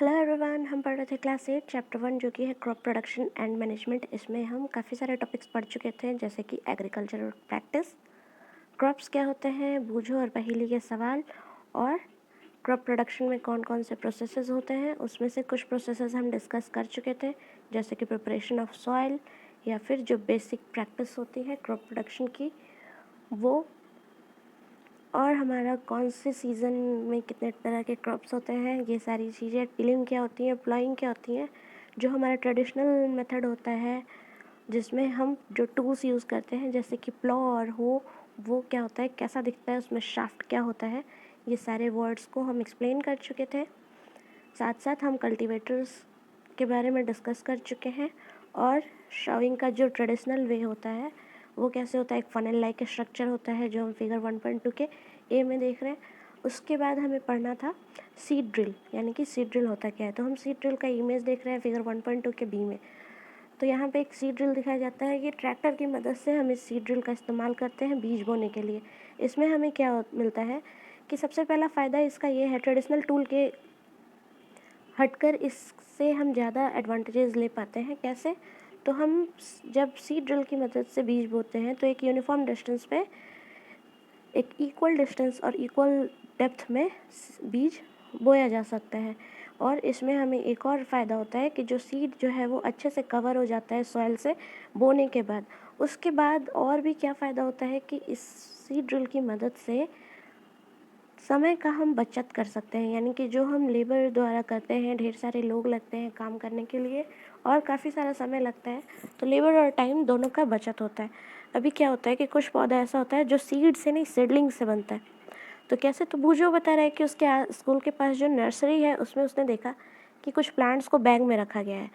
Hello everyone, हम पढ़ रहे थे क्लास 8 चैप्टर 1 जो कि है क्रॉप प्रोडक्शन एंड मैनेजमेंट। इसमें हम काफ़ी सारे टॉपिक्स पढ़ चुके थे जैसे कि एग्रीकल्चर प्रैक्टिस, क्रॉप्स क्या होते हैं, बूझो और पहेली के सवाल, और क्रॉप प्रोडक्शन में कौन कौन से प्रोसेसेस होते हैं। उसमें से कुछ प्रोसेसेस हम डिस्कस कर चुके थे जैसे कि प्रिपरेशन ऑफ सॉइल या फिर जो बेसिक प्रैक्टिस होती है क्रॉप प्रोडक्शन की वो, और हमारा कौन से सीज़न में कितने तरह के क्रॉप्स होते हैं, ये सारी चीज़ें, टिलिंग क्या होती है, प्लॉइंग क्या होती है, जो हमारा ट्रेडिशनल मेथड होता है जिसमें हम जो टूल्स यूज़ करते हैं जैसे कि प्लॉ और हो, वो क्या होता है, कैसा दिखता है, उसमें शाफ्ट क्या होता है, ये सारे वर्ड्स को हम एक्सप्लेन कर चुके थे। साथ साथ हम कल्टीवेटर्स के बारे में डिस्कस कर चुके हैं और शॉविंग का जो ट्रेडिशनल वे होता है वो कैसे होता है, एक फनल लाइक स्ट्रक्चर होता है जो हम फिगर 1.2 के ए में देख रहे हैं। उसके बाद हमें पढ़ना था सीड ड्रिल, यानी कि सीड ड्रिल होता क्या है। तो हम सीड ड्रिल का इमेज देख रहे हैं फिगर 1.2 के बी में। तो यहाँ पे एक सीड ड्रिल दिखाया जाता है कि ट्रैक्टर की मदद से हम इस सीड ड्रिल का इस्तेमाल करते हैं बीज बोने के लिए। इसमें हमें क्या मिलता है कि सबसे पहला फ़ायदा इसका ये है, ट्रेडिशनल टूल के हटकर इससे हम ज़्यादा एडवांटेजेस ले पाते हैं। कैसे? तो हम जब सीड ड्रिल की मदद से बीज बोते हैं तो एक यूनिफॉर्म डिस्टेंस पे, एक इक्वल डिस्टेंस और इक्वल डेप्थ में बीज बोया जा सकता है। और इसमें हमें एक और फ़ायदा होता है कि जो सीड जो है वो अच्छे से कवर हो जाता है सॉइल से बोने के बाद। उसके बाद और भी क्या फ़ायदा होता है कि इस सीड ड्रिल की मदद से समय का हम बचत कर सकते हैं, यानी कि जो हम लेबर द्वारा करते हैं, ढेर सारे लोग लगते हैं काम करने के लिए और काफ़ी सारा समय लगता है, तो लेबर और टाइम दोनों का बचत होता है। अभी क्या होता है कि कुछ पौधा ऐसा होता है जो सीड से नहीं सीडलिंग से बनता है। तो कैसे? तो बूझो बता रहा है कि उसके स्कूल के पास जो नर्सरी है उसमें उसने देखा कि कुछ प्लांट्स को बैग में रखा गया है।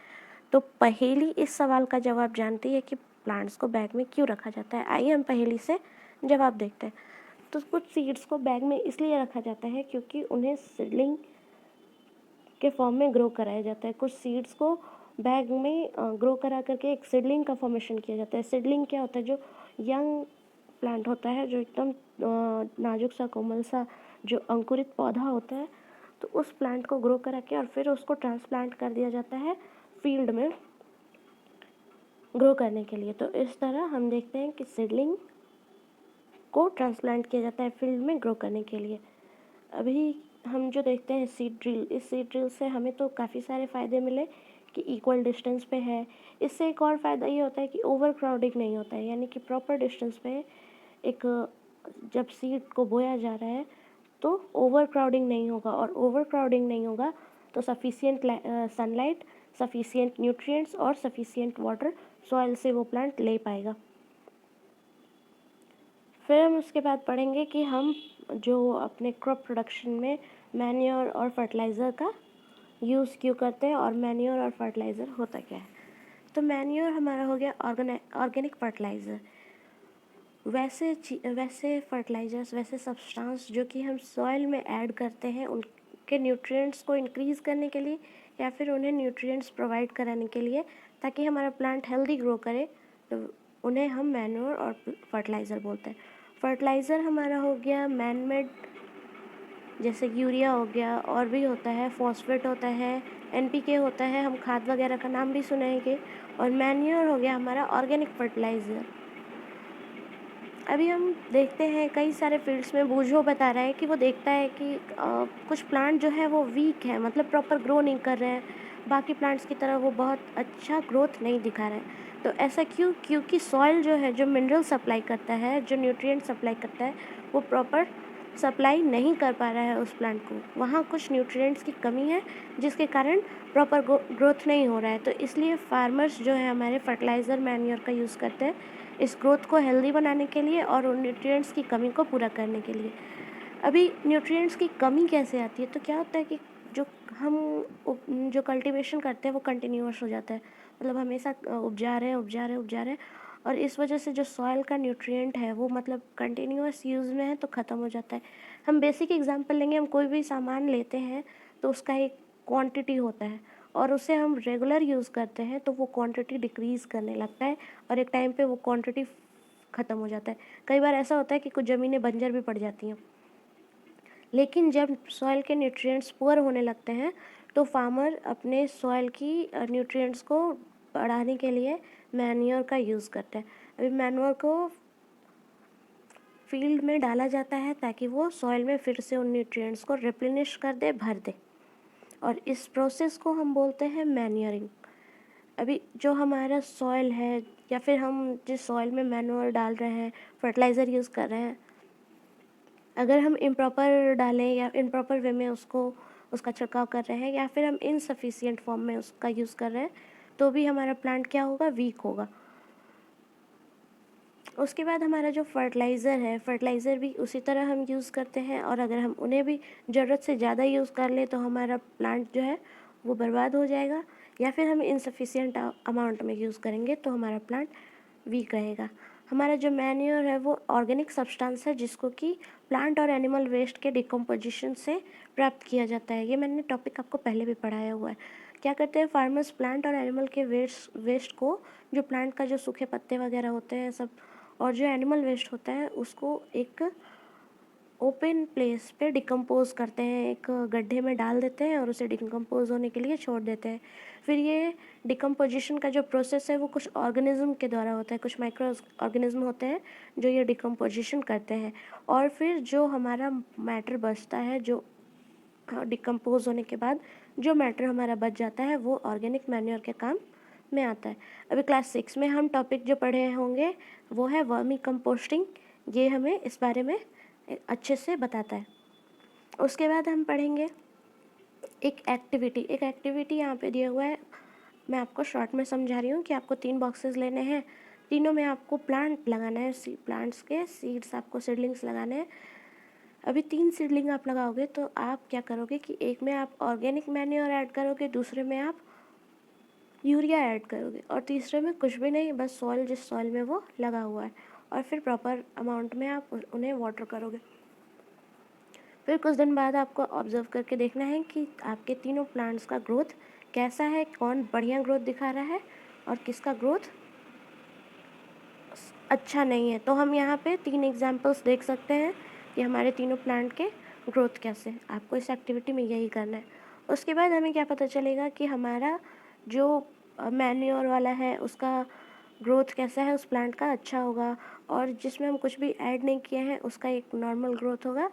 तो पहेली इस सवाल का जवाब जानती है कि प्लांट्स को बैग में क्यों रखा जाता है। आइए हम पहेली से जवाब देखते हैं। तो कुछ सीड्स को बैग में इसलिए रखा जाता है क्योंकि उन्हें सीडलिंग के फॉर्म में ग्रो कराया जाता है। कुछ सीड्स को बैग में ग्रो करा करके एक सीडलिंग का फॉर्मेशन किया जाता है। सीडलिंग क्या होता है? जो यंग प्लांट होता है, जो एकदम नाजुक सा कोमल सा जो अंकुरित पौधा होता है, तो उस प्लांट को ग्रो करा के और फिर उसको ट्रांसप्लांट कर दिया जाता है फील्ड में ग्रो करने के लिए। तो इस तरह हम देखते हैं कि सीडलिंग को ट्रांसप्लांट किया जाता है फील्ड में ग्रो करने के लिए। अभी हम जो देखते हैं सीड ड्रिल, इस सीड ड्रिल से हमें तो काफ़ी सारे फ़ायदे मिले कि इक्वल डिस्टेंस पे है। इससे एक और फ़ायदा ये होता है कि ओवर क्राउडिंग नहीं होता है, यानी कि प्रॉपर डिस्टेंस पे एक, जब सीड को बोया जा रहा है तो ओवर क्राउडिंग नहीं होगा, और ओवर क्राउडिंग नहीं होगा तो सफिशिएंट सनलाइट, सफिशिएंट न्यूट्रिएंट्स और सफिशिएंट वाटर सॉइल से वो प्लांट ले पाएगा। फिर हम उसके बाद पढ़ेंगे कि हम जो अपने क्रॉप प्रोडक्शन में मैन्योर और फर्टिलाइज़र का यूज़ क्यों करते हैं और मैन्योर और फर्टिलाइज़र होता क्या है। तो मैन्योर हमारा हो गया ऑर्गेनिक फर्टिलाइज़र। वैसे फर्टिलाइज़र्स, वैसे सब्सटेंस जो कि हम सॉइल में ऐड करते हैं उनके न्यूट्रिएंट्स को इंक्रीज़ करने के लिए या फिर उन्हें न्यूट्रिएंट्स प्रोवाइड कराने के लिए ताकि हमारा प्लांट हेल्दी ग्रो करे, तो उन्हें हम मैन्योर और फर्टिलाइज़र बोलते हैं। फर्टिलाइज़र हमारा हो गया मैन मेड, जैसे यूरिया हो गया, और भी होता है, फॉस्फेट होता है, एनपीके होता है, हम खाद वगैरह का नाम भी सुनेंगे। और मैन्योर हो गया हमारा ऑर्गेनिक फर्टिलाइज़र। अभी हम देखते हैं कई सारे फील्ड्स में बूझो बता रहा है कि वो देखता है कि कुछ प्लांट जो है वो वीक है, मतलब प्रॉपर ग्रो नहीं कर रहे हैं, बाकी प्लांट्स की तरह वो बहुत अच्छा ग्रोथ नहीं दिखा रहे हैं। तो ऐसा क्यों? क्योंकि सॉइल जो है, जो मिनरल सप्लाई करता है, जो न्यूट्रिएंट सप्लाई करता है, वो प्रॉपर सप्लाई नहीं कर पा रहा है उस प्लांट को। वहाँ कुछ न्यूट्रिएंट्स की कमी है जिसके कारण प्रॉपर ग्रोथ नहीं हो रहा है। तो इसलिए फार्मर्स जो है हमारे फर्टिलाइज़र मैन्योर का यूज़ करते हैं इस ग्रोथ को हेल्दी बनाने के लिए और उन न्यूट्रिएंट्स की कमी को पूरा करने के लिए। अभी न्यूट्रिएंट्स की कमी कैसे आती है? तो क्या होता है कि जो हम जो कल्टीवेशन करते हैं वो कंटिन्यूअस हो जाता है, मतलब हमेशा उपजा रहे हैं उपजा रहे हैं उपजा रहे हैं, और इस वजह से जो सॉइल का न्यूट्रिएंट है वो मतलब कंटिन्यूअस यूज़ में है तो ख़त्म हो जाता है। हम बेसिक एग्जांपल लेंगे, हम कोई भी सामान लेते हैं तो उसका एक क्वांटिटी होता है और उसे हम रेगुलर यूज़ करते हैं तो वो क्वांटिटी डिक्रीज़ करने लगता है और एक टाइम पे वो क्वांटिटी ख़त्म हो जाता है। कई बार ऐसा होता है कि कुछ ज़मीनें बंजर भी पड़ जाती हैं, लेकिन जब सॉइल के न्यूट्रिएंट्स पुअर होने लगते हैं तो फार्मर अपने सॉइल की न्यूट्रिएंट्स को बढ़ाने के लिए मैन्योर का यूज़ करते हैं। अभी मैन्योर को फील्ड में डाला जाता है ताकि वो सॉइल में फिर से उन न्यूट्रिएंट्स को रिप्लेनिश कर दे, भर दे, और इस प्रोसेस को हम बोलते हैं मैन्योरिंग। अभी जो हमारा सॉइल है या फिर हम जिस सॉइल में मैन्योर डाल रहे हैं, फर्टिलाइज़र यूज़ कर रहे हैं, अगर हम इम्प्रॉपर डालें या इम्प्रॉपर वे में उसका छिड़काव कर रहे हैं या फिर हम इनसफिशिएंट फॉर्म में उसका यूज़ कर रहे हैं, तो भी हमारा प्लांट क्या होगा, वीक होगा। उसके बाद हमारा जो फर्टिलाइज़र है, फर्टिलाइज़र भी उसी तरह हम यूज़ करते हैं, और अगर हम उन्हें भी ज़रूरत से ज़्यादा यूज़ कर लें तो हमारा प्लांट जो है वो बर्बाद हो जाएगा, या फिर हम इनसफिशिएंट अमाउंट में यूज़ करेंगे तो हमारा प्लांट वीक रहेगा। हमारा जो मैन्योर है वो ऑर्गेनिक सब्सटेंस है जिसको कि प्लांट और एनिमल वेस्ट के डिकम्पोजिशन से प्राप्त किया जाता है। ये मैंने टॉपिक आपको पहले भी पढ़ाया हुआ है। क्या करते हैं फार्मर्स, प्लांट और एनिमल के वेस्ट को, जो प्लांट का जो सूखे पत्ते वगैरह होते हैं सब, और जो एनिमल वेस्ट होता है उसको एक ओपन प्लेस पे डिकम्पोज करते हैं, एक गड्ढे में डाल देते हैं और उसे डिकम्पोज होने के लिए छोड़ देते हैं। फिर ये डिकम्पोजिशन का जो प्रोसेस है वो कुछ ऑर्गेनिज्म के द्वारा होता है, कुछ माइक्रो ऑर्गेनिज्म होते हैं जो ये डिकम्पोजिशन करते हैं, और फिर जो हमारा मैटर बचता है, जो डिकम्पोज होने के बाद जो मैटर हमारा बच जाता है वो ऑर्गेनिक मैन्योर के काम में आता है। अभी क्लास 6 में हम टॉपिक जो पढ़े होंगे वो है वर्मी कंपोस्टिंग। ये हमें इस बारे में अच्छे से बताता है। उसके बाद हम पढ़ेंगे एक एक्टिविटी यहाँ पे दिया हुआ है। मैं आपको शॉर्ट में समझा रही हूँ कि आपको 3 बॉक्सेस लेने हैं, तीनों में आपको प्लांट लगाना है, प्लांट्स के सीड्स, आपको सीडलिंग्स लगाने हैं। अभी 3 सीडलिंग आप लगाओगे तो आप क्या करोगे कि एक में आप ऑर्गेनिक मैन्योर ऐड करोगे, दूसरे में आप यूरिया ऐड करोगे, और तीसरे में कुछ भी नहीं, बस सॉइल, जिस सॉइल में वो लगा हुआ है, और फिर प्रॉपर अमाउंट में आप उन्हें वाटर करोगे। फिर कुछ दिन बाद आपको ऑब्जर्व करके देखना है कि आपके तीनों प्लांट्स का ग्रोथ कैसा है, कौन बढ़िया ग्रोथ दिखा रहा है और किसका ग्रोथ अच्छा नहीं है। तो हम यहाँ पे 3 एग्जांपल्स देख सकते हैं कि हमारे तीनों प्लांट के ग्रोथ कैसे हैं। आपको इस एक्टिविटी में यही करना है। उसके बाद हमें क्या पता चलेगा कि हमारा जो मैन्योर वाला है उसका ग्रोथ कैसा है, उस प्लांट का अच्छा होगा, और जिसमें हम कुछ भी ऐड नहीं किए हैं उसका एक नॉर्मल ग्रोथ होगा,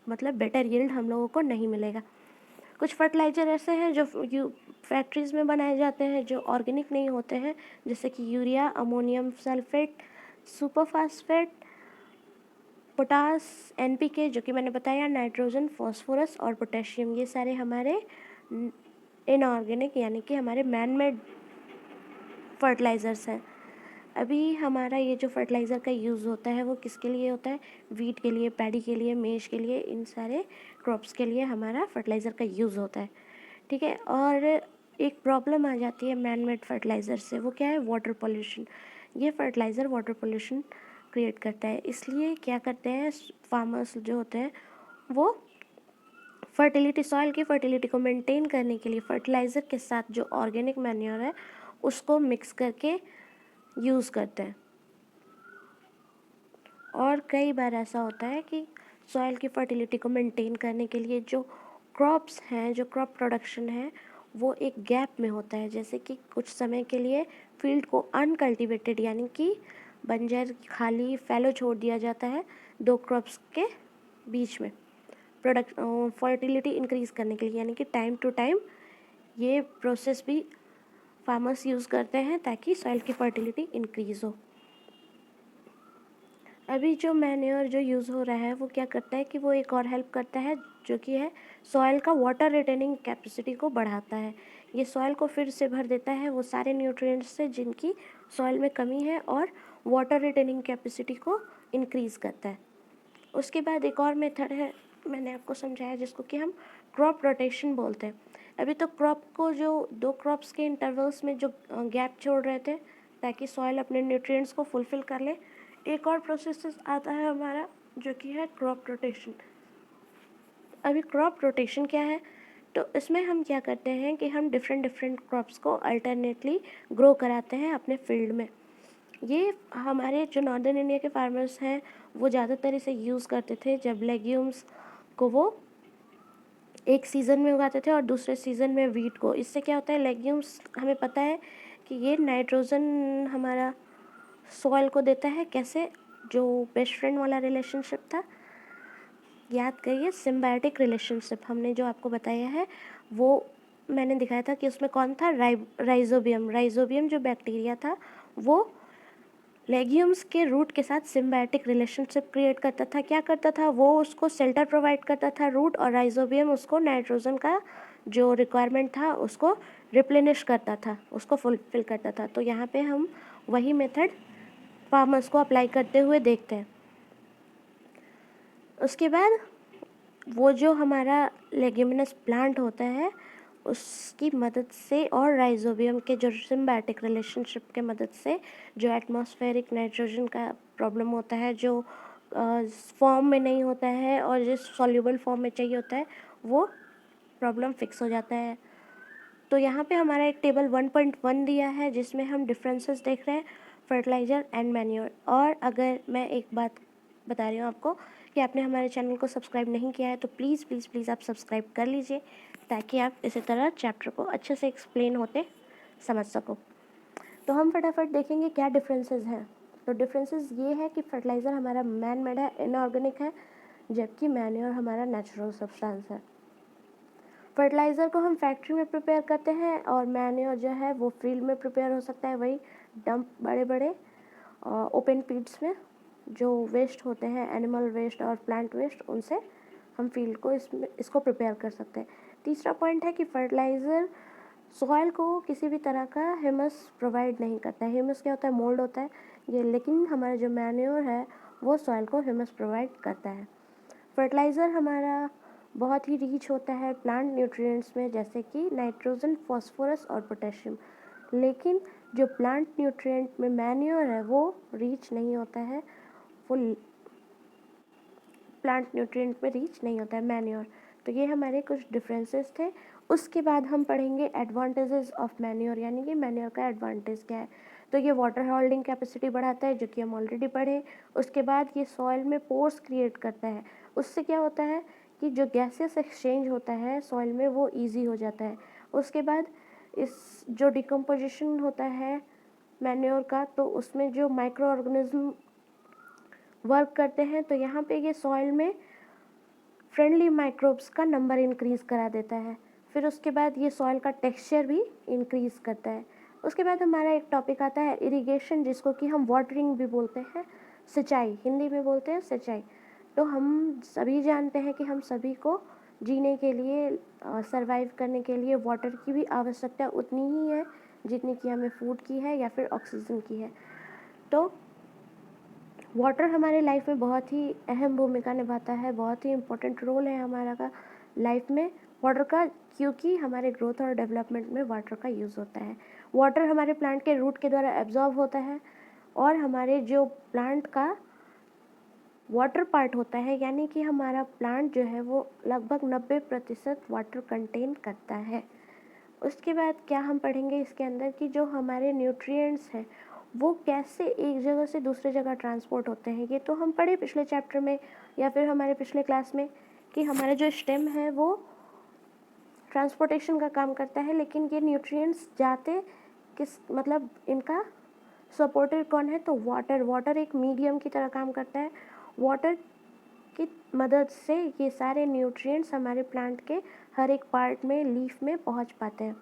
मतलब बेटर यील्ड हम लोगों को नहीं मिलेगा। कुछ फर्टिलाइज़र ऐसे हैं जो फैक्ट्रीज़ में बनाए जाते हैं जो ऑर्गेनिक नहीं होते हैं, जैसे कि urea, ammonium sulphate, superphosphate, potash, NPK जो कि मैंने बताया, नाइट्रोजन, फास्फोरस और पोटेशियम, ये सारे हमारे इनऑर्गेनिक यानी कि हमारे मैन मेड फर्टिलाइज़र्स हैं। अभी हमारा ये जो फर्टिलाइज़र का यूज़ होता है वो किसके लिए होता है, वीट के लिए, पैडी के लिए, मेज के लिए, इन सारे क्रॉप्स के लिए हमारा फर्टिलाइज़र का यूज़ होता है। ठीक है। और एक प्रॉब्लम आ जाती है मैन मेड फर्टिलाइज़र से, वो क्या है, वाटर पोल्यूशन। ये फर्टिलाइज़र वाटर पोल्यूशन क्रिएट करता है, इसलिए क्या करते हैं फार्मर्स जो होते हैं वो फर्टिलिटी, सॉइल की फर्टिलिटी को मेंटेन करने के लिए फर्टिलाइज़र के साथ जो ऑर्गेनिक मैन्योर है उसको मिक्स करके यूज़ करते हैं। और कई बार ऐसा होता है कि सॉइल की फर्टिलिटी को मेंटेन करने के लिए जो क्रॉप्स हैं, जो क्रॉप प्रोडक्शन है, वो एक गैप में होता है। जैसे कि कुछ समय के लिए फील्ड को अनकल्टिवेटेड यानी कि बंजर, खाली, फैलो छोड़ दिया जाता है 2 क्रॉप्स के बीच में, प्रोडक्ट फर्टिलिटी इंक्रीज़ करने के लिए, यानी कि टाइम टू टाइम ये प्रोसेस भी फार्मर्स यूज़ करते हैं ताकि सॉइल की फर्टिलिटी इंक्रीज़ हो। अभी जो मैन्योर जो यूज़ हो रहा है वो क्या करता है कि वो एक और हेल्प करता है जो कि है सॉइल का वाटर रिटेनिंग कैपेसिटी को बढ़ाता है। ये सॉइल को फिर से भर देता है वो सारे न्यूट्रिएंट्स से जिनकी सॉइल में कमी है, और वाटर रिटेनिंग कैपेसिटी को इंक्रीज़ करता है। उसके बाद एक और मेथड है, मैंने आपको समझाया, जिसको कि हम क्रॉप रोटेशन बोलते हैं। अभी तो क्रॉप को जो 2 क्रॉप्स के इंटरवल्स में जो गैप छोड़ रहे थे ताकि सॉइल अपने न्यूट्रिएंट्स को फुलफ़िल कर ले, एक और प्रोसेस आता है हमारा जो कि है क्रॉप रोटेशन। अभी क्रॉप रोटेशन क्या है, तो इसमें हम क्या करते हैं कि हम डिफरेंट क्रॉप्स को अल्टरनेटली ग्रो कराते हैं अपने फील्ड में। ये हमारे जो नॉर्दर्न इंडिया के फार्मर्स हैं वो ज़्यादातर इसे यूज़ करते थे जब लेग्यूम्स को वो एक सीज़न में उगाते थे और दूसरे सीज़न में वीट को। इससे क्या होता है, लेग्यूम्स हमें पता है कि ये नाइट्रोजन हमारा सॉइल को देता है। कैसे? जो बेस्ट फ्रेंड वाला रिलेशनशिप था, याद करिए, सिम्बायोटिक रिलेशनशिप हमने जो आपको बताया है, वो मैंने दिखाया था कि उसमें कौन था, राइजोबियम। राइजोबियम जो बैक्टीरिया था वो लेग्यूम्स के रूट के साथ सिम्बायोटिक रिलेशनशिप क्रिएट करता था। क्या करता था, वो उसको शेल्टर प्रोवाइड करता था रूट, और राइजोबियम उसको नाइट्रोजन का जो रिक्वायरमेंट था उसको रिप्लेनिश करता था, उसको फुलफिल करता था। तो यहाँ पे हम वही मेथड फार्मर्स को अप्लाई करते हुए देखते हैं। उसके बाद वो जो हमारा लेग्यूमिनस प्लांट होता है उसकी मदद से और राइजोबियम के जो सिम्बायोटिक रिलेशनशिप के मदद से जो एटमॉस्फेरिक नाइट्रोजन का प्रॉब्लम होता है, जो फॉर्म में नहीं होता है और जिस सॉल्युबल फॉर्म में चाहिए होता है, वो प्रॉब्लम फिक्स हो जाता है। तो यहाँ पे हमारा एक टेबल 1.1 दिया है जिसमें हम डिफरेंसेस देख रहे हैं फर्टिलाइज़र एंड मैन्योर। और अगर मैं एक बात बता रही हूँ आपको कि आपने हमारे चैनल को सब्सक्राइब नहीं किया है तो प्लीज़ प्लीज़ प्लीज़ आप सब्सक्राइब कर लीजिए, ताकि आप इसी तरह चैप्टर को अच्छे से एक्सप्लेन होते समझ सको। तो हम फटाफट देखेंगे क्या डिफरेंसेस हैं। तो डिफरेंसेस ये है कि फर्टिलाइज़र हमारा मैन मेड है, इनऑर्गेनिक है, जबकि मैन्योर हमारा नेचुरल सब्सटेंस है। फर्टिलाइज़र को हम फैक्ट्री में प्रिपेयर करते हैं और मैन्योर जो है वो फील्ड में प्रिपेयर हो सकता है, वही डंप बड़े बड़े ओपन पीट्स में जो वेस्ट होते हैं, एनिमल वेस्ट और प्लांट वेस्ट, उनसे हम फील्ड को इसको प्रिपेयर कर सकते हैं। तीसरा पॉइंट है कि फर्टिलाइज़र सॉइल को किसी भी तरह का ह्यूमस प्रोवाइड नहीं करता है। ह्यूमस क्या होता है, मोल्ड होता है ये, लेकिन हमारा जो मैन्योर है वो सॉइल को ह्यूमस प्रोवाइड करता है। फर्टिलाइज़र हमारा बहुत ही रिच होता है प्लांट न्यूट्रिएंट्स में, जैसे कि नाइट्रोजन, फॉस्फोरस और पोटेशियम, लेकिन जो प्लांट न्यूट्रिएंट में मैन्योर है वो रिच नहीं होता है, वो प्लांट न्यूट्रिएंट में रीच नहीं होता है मैन्योर। तो ये हमारे कुछ डिफरेंसेस थे। उसके बाद हम पढ़ेंगे एडवांटेजेस ऑफ मैन्योर, यानी कि मैन्योर का एडवांटेज क्या है। तो ये वाटर होल्डिंग कैपेसिटी बढ़ाता है, जो कि हम ऑलरेडी पढ़े। उसके बाद ये सॉइल में पोर्स क्रिएट करता है, उससे क्या होता है कि जो गैसेस एक्सचेंज होता है सॉइल में वो ईजी हो जाता है। उसके बाद इस जो डिकम्पोजिशन होता है मैन्योर का, तो उसमें जो माइक्रो ऑर्गेनिज्म वर्क करते हैं, तो यहाँ पे ये सॉइल में फ्रेंडली माइक्रोब्स का नंबर इंक्रीज़ करा देता है। फिर उसके बाद ये सॉइल का टेक्सचर भी इंक्रीज़ करता है। उसके बाद हमारा एक टॉपिक आता है इरिगेशन, जिसको कि हम वाटरिंग भी बोलते हैं, सिंचाई, हिंदी में बोलते हैं सिंचाई। तो हम सभी जानते हैं कि हम सभी को जीने के लिए, सरवाइव करने के लिए वाटर की भी आवश्यकता उतनी ही है जितनी कि हमें फूड की है या फिर ऑक्सीजन की है। तो वाटर हमारे लाइफ में बहुत ही अहम भूमिका निभाता है, बहुत ही इम्पोर्टेंट रोल है हमारा का लाइफ में वाटर का, क्योंकि हमारे ग्रोथ और डेवलपमेंट में वाटर का यूज़ होता है। वाटर हमारे प्लांट के रूट के द्वारा एब्जॉर्ब होता है और हमारे जो प्लांट का वाटर पार्ट होता है, यानी कि हमारा प्लांट जो है वो लगभग 90% वाटर कंटेन करता है। उसके बाद क्या हम पढ़ेंगे इसके अंदर कि जो हमारे न्यूट्रिएंट्स हैं वो कैसे एक जगह से दूसरे जगह ट्रांसपोर्ट होते हैं। ये तो हम पढ़े पिछले चैप्टर में या फिर हमारे पिछले क्लास में कि हमारा जो स्टेम है वो ट्रांसपोर्टेशन का काम करता है, लेकिन ये न्यूट्रिएंट्स जाते किस, मतलब इनका सपोर्टर कौन है, तो वाटर एक मीडियम की तरह काम करता है। वाटर की मदद से ये सारे न्यूट्रिएंट्स हमारे प्लांट के हर एक पार्ट में, लीफ में पहुंच पाते हैं।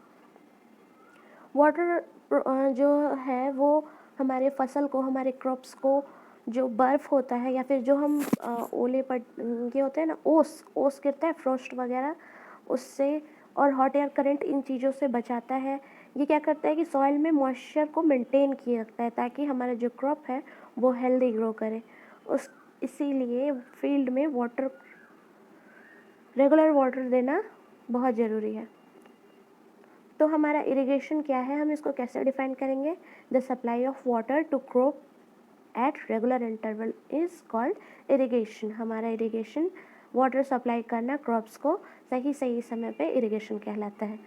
वाटर जो है वो हमारे फसल को, हमारे क्रॉप्स को, जो बर्फ़ होता है या फिर जो हम ओले पड़ ये होते हैं ना, ओस गिरता है, फ्रॉस्ट वगैरह, उससे और हॉट एयर करंट, इन चीज़ों से बचाता है। ये क्या करता है कि सॉइल में मॉइस्चर को मेंटेन किए रखता है, ताकि हमारा जो क्रॉप है वो हेल्दी ग्रो करे। इसीलिए फील्ड में रेगुलर वाटर देना बहुत ज़रूरी है। तो हमारा इरिगेशन क्या है, हम इसको कैसे डिफाइन करेंगे। The supply of water to crop at regular interval is called irrigation. हमारा इरिगेशन, वाटर सप्लाई करना क्रॉप्स को सही सही समय पे इरिगेशन कहलाता है।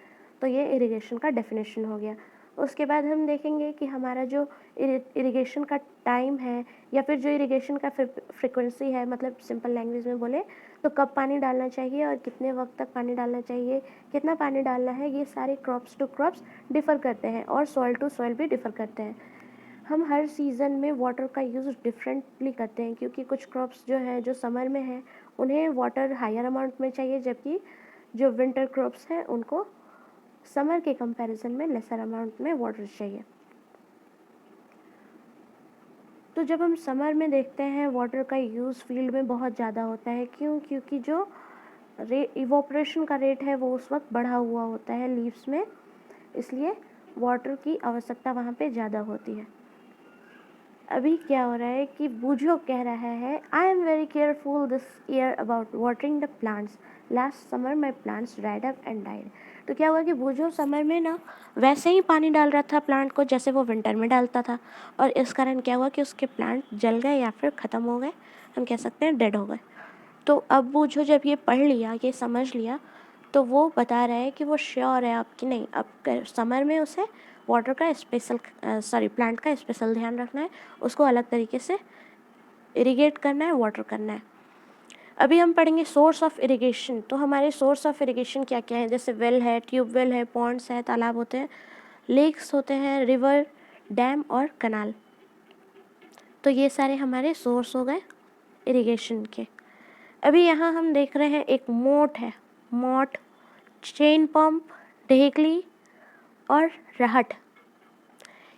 तो ये इरिगेशन का डेफिनेशन हो गया। उसके बाद हम देखेंगे कि हमारा जो इरिगेशन का टाइम है या फिर जो इरिगेशन का फ्रिक्वेंसी है, मतलब सिंपल लैंग्वेज में बोले तो कब पानी डालना चाहिए और कितने वक्त तक पानी डालना चाहिए, कितना पानी डालना है, ये सारे क्रॉप्स टू क्रॉप्स डिफ़र करते हैं और सॉइल टू सॉइल भी डिफ़र करते हैं। हम हर सीज़न में वाटर का यूज़ डिफरेंटली करते हैं, क्योंकि कुछ क्रॉप्स जो है जो समर में है उन्हें वाटर हायर अमाउंट में चाहिए, जबकि जो विंटर क्रॉप्स हैं उनको समर के कंपैरिजन में लेसर अमाउंट में वाटर चाहिए। तो जब हम समर में देखते हैं वाटर का यूज़ फील्ड में बहुत ज़्यादा होता है, क्योंकि जो इवोपरेशन का रेट है वो उस वक्त बढ़ा हुआ होता है लीव्स में, इसलिए वाटर की आवश्यकता वहाँ पे ज़्यादा होती है। अभी क्या हो रहा है कि बूझो कह रहा है, I am very careful this year about watering the plants, last summer my plants dried up and died. तो क्या हुआ कि बूझो समर में ना वैसे ही पानी डाल रहा था प्लांट को जैसे वो विंटर में डालता था, और इस कारण क्या हुआ कि उसके प्लांट जल गए या फिर ख़त्म हो गए, हम कह सकते हैं डेड हो गए। तो अब बूझो जब ये पढ़ लिया, ये समझ लिया, तो वो बता रहा है कि वो श्योर है अब कि नहीं, अब समर में उसे वाटर का प्लांट का स्पेशल ध्यान रखना है, उसको अलग तरीके से इरिगेट करना है, वाटर करना है। अभी हम पढ़ेंगे सोर्स ऑफ इरिगेशन। तो हमारे सोर्स ऑफ इरिगेशन क्या क्या है, जैसे वेल है, ट्यूबवेल है, पॉन्ड्स है, तालाब होते हैं, लेक्स होते हैं, रिवर, डैम और कनाल। तो ये सारे हमारे सोर्स हो गए इरिगेशन के। अभी यहाँ हम देख रहे हैं एक मोट है, मोट, चेन पंप, ढेकली और रहट,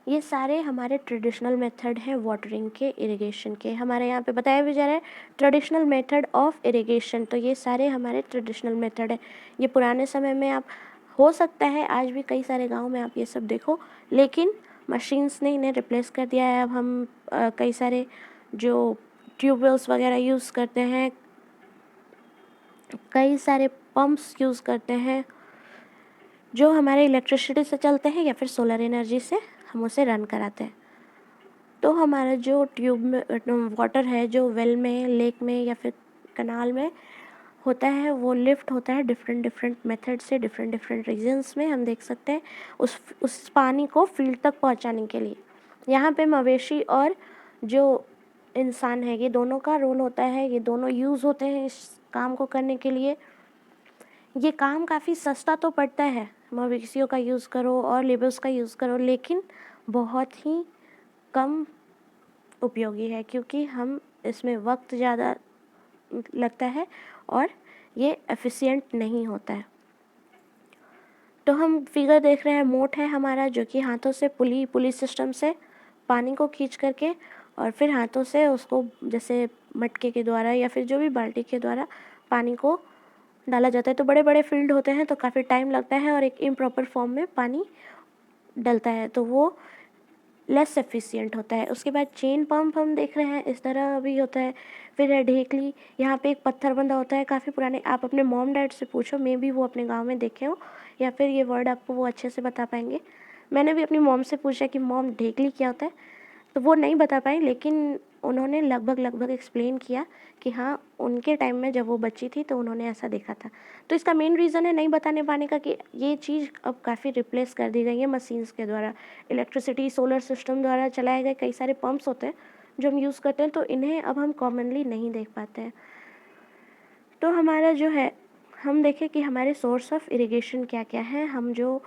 ये सारे हमारे ट्रेडिशनल मेथड हैं वाटरिंग के, इरिगेशन के। हमारे यहाँ पे बताया भी जा रहा है ट्रेडिशनल मेथड ऑफ इरिगेशन, तो ये सारे हमारे ट्रेडिशनल मेथड है। ये पुराने समय में आप हो सकता है आज भी कई सारे गांव में आप ये सब देखो, लेकिन मशीन्स ने इन्हें रिप्लेस कर दिया है। अब हम कई सारे जो ट्यूबवेल्स वगैरह यूज़ करते हैं, कई सारे पंप्स यूज़ करते हैं जो हमारे इलेक्ट्रिसिटी से चलते हैं या फिर सोलर एनर्जी से हम उसे रन कराते हैं। तो हमारा जो ट्यूब में वाटर है जो वेल में, लेक में या फिर कनाल में होता है, वो लिफ्ट होता है डिफरेंट डिफरेंट मेथड से, डिफरेंट डिफरेंट रीजन्स में। हम देख सकते हैं उस पानी को फील्ड तक पहुंचाने के लिए यहाँ पे मवेशी और जो इंसान है, ये दोनों का रोल होता है, ये दोनों यूज़ होते हैं इस काम को करने के लिए। ये काम काफ़ी सस्ता तो पड़ता है, मवेशियों का यूज़ करो और लेबर्स का यूज़ करो, लेकिन बहुत ही कम उपयोगी है, क्योंकि हम इसमें वक्त ज़्यादा लगता है और ये एफिशिएंट नहीं होता है। तो हम फिगर देख रहे हैं, मोट है हमारा जो कि हाथों से पुली सिस्टम से पानी को खींच करके और फिर हाथों से उसको जैसे मटके के द्वारा या फिर जो भी बाल्टी के द्वारा पानी को डाला जाता है। तो बड़े बड़े फील्ड होते हैं तो काफ़ी टाइम लगता है और एक इम्प्रॉपर फॉर्म में पानी डलता है, तो वो लेस एफिशिएंट होता है। उसके बाद चेन पंप हम देख रहे हैं, इस तरह भी होता है। फिर है ढेकली, यहाँ पे एक पत्थर बंधा होता है, काफ़ी पुराने, आप अपने मॉम डैड से पूछो, मे भी वो अपने गांव में देखे हो या फिर ये वर्ड आपको वो अच्छे से बता पाएंगे। मैंने भी अपनी मॉम से पूछा कि मॉम ढेकली क्या होता है, तो वो नहीं बता पाई, लेकिन उन्होंने लगभग एक्सप्लेन किया कि हाँ, उनके टाइम में जब वो बच्ची थी तो उन्होंने ऐसा देखा था। तो इसका मेन रीज़न है नहीं बताने पाने का कि ये चीज़ अब काफ़ी रिप्लेस कर दी गई है मशीन्स के द्वारा, इलेक्ट्रिसिटी, सोलर सिस्टम द्वारा चलाए गए कई सारे पंप्स होते हैं जो हम यूज़ करते हैं, तो इन्हें अब हम कॉमनली नहीं देख पाते हैं। तो हमारा जो है, हम देखें कि हमारे सोर्स ऑफ इरिगेशन क्या क्या है, हम जो